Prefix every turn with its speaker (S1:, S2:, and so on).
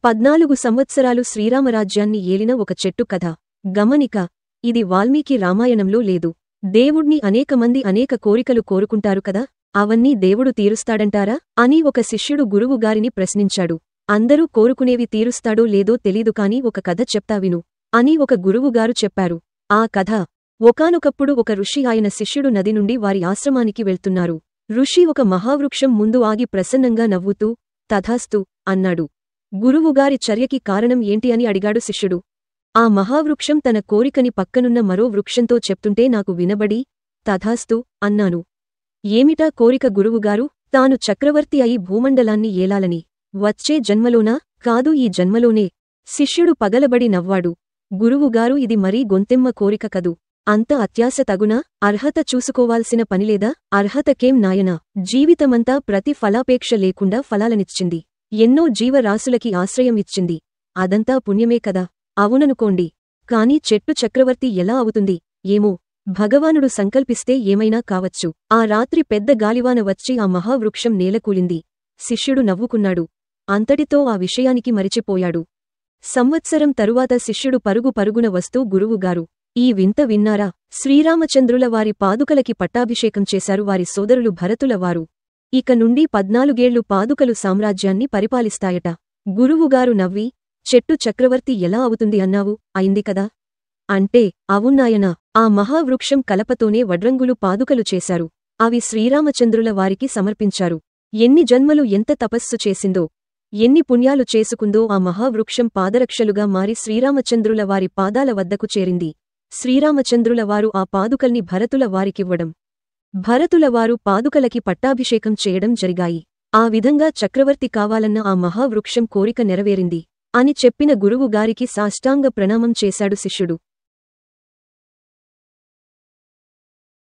S1: 14 సంవత్సరాలు శ్రీరామరాజ్యాన్ని ఏలిన ఒక చెట్టు కథ. గమనిక: ఇది వాల్మీకి రామాయణంలో లేదు. దేవుణ్ణి అనేకమంది అనేక కోరికలు కోరుకుంటారు కదా, అవన్నీ దేవుడు తీరుస్తాడంటారా అని ఒక శిష్యుడు గురువుగారిని ప్రశ్నించాడు. అందరూ కోరుకునేవి తీరుస్తాడో లేదో తెలీదు కాని ఒక కథ చెప్తా విను అని ఒక గురువుగారు చెప్పారు. ఆ కథ: ఒకానొకప్పుడు ఒక ఋషి ఆయన శిష్యుడు నది నుండి వారి ఆశ్రమానికి వెళ్తున్నారు. ఋషి ఒక మహావృక్షం ముందు ఆగి ప్రసన్నంగా నవ్వుతూ తథాస్తు అన్నాడు. గురువుగారి చర్యకి కారణం ఏంటి అని అడిగాడు శిష్యుడు. ఆ మహావృక్షం తన కోరికని పక్కనున్న మరో వృక్షంతో చెప్తుంటే నాకు వినబడి తథాస్తు అన్నాను. ఏమిటా కోరిక గురువుగారు? తాను చక్రవర్తి అయి భూమండలాన్ని ఏలాలని. వచ్చే జన్మలోనా? కాదు, ఈ జన్మలోనే. శిష్యుడు పగలబడి నవ్వాడు. గురువుగారు, ఇది మరీ గొంతెమ్మ కోరిక కదూ. అంత అత్యాశ తగునా? అర్హత చూసుకోవాల్సిన పనిలేదా? అర్హతకేం నాయనా, జీవితమంతా ప్రతి ఫలాపేక్ష లేకుండా ఫలాలనిచ్చింది. ఎన్నో జీవరాశులకి ఆశ్రయం ఇచ్చింది. అదంతా పుణ్యమే కదా. అవుననుకోండి. కాని చెట్టు చక్రవర్తి ఎలా అవుతుంది? ఏమో, భగవానుడు సంకల్పిస్తే ఏమైనా కావచ్చు. ఆ రాత్రి పెద్ద గాలివాన వచ్చి ఆ మహావృక్షం నేలకూలింది. శిష్యుడు నవ్వుకున్నాడు. అంతటితో ఆ విషయానికి మరిచిపోయాడు. సంవత్సరం తరువాత శిష్యుడు పరుగు పరుగున వస్తూ, గురువుగారు, ఈ వింత విన్నారా? శ్రీరామచంద్రుల వారి పాదుకలకి పట్టాభిషేకం చేశారు వారి సోదరులు భరతుల వారు. ఇక నుండి 14 ఏళ్లు పాదుకలు సామ్రాజ్యాన్ని పరిపాలిస్తాయట. గురువుగారు నవ్వి, చెట్టు చక్రవర్తి ఎలా అవుతుంది అన్నావు? అయింది కదా. అంటే అవునాయనా, ఆ మహావృక్షం కలపతోనే వడ్రంగులు పాదుకలు చేశారు. అవి శ్రీరామచంద్రుల వారికి సమర్పించారు. ఎన్ని జన్మలు ఎంత తపస్సు చేసిందో, ఎన్ని పుణ్యాలు చేసుకుందో ఆ మహావృక్షం పాదరక్షలుగా మారి శ్రీరామచంద్రుల వారి పాదాల వద్దకు చేరింది. శ్రీరామచంద్రుల వారు ఆ పాదుకల్ని భరతుల వారికివ్వడం, భరతుల వారు పాదుకలకి పట్టాభిషేకం చేయడం జరిగాయి. ఆ విధంగా చక్రవర్తి కావాలన్న ఆ మహావృక్షం కోరిక నెరవేరింది అని చెప్పిన గురువుగారికి సాష్టాంగ ప్రణామం చేశాడు శిష్యుడు.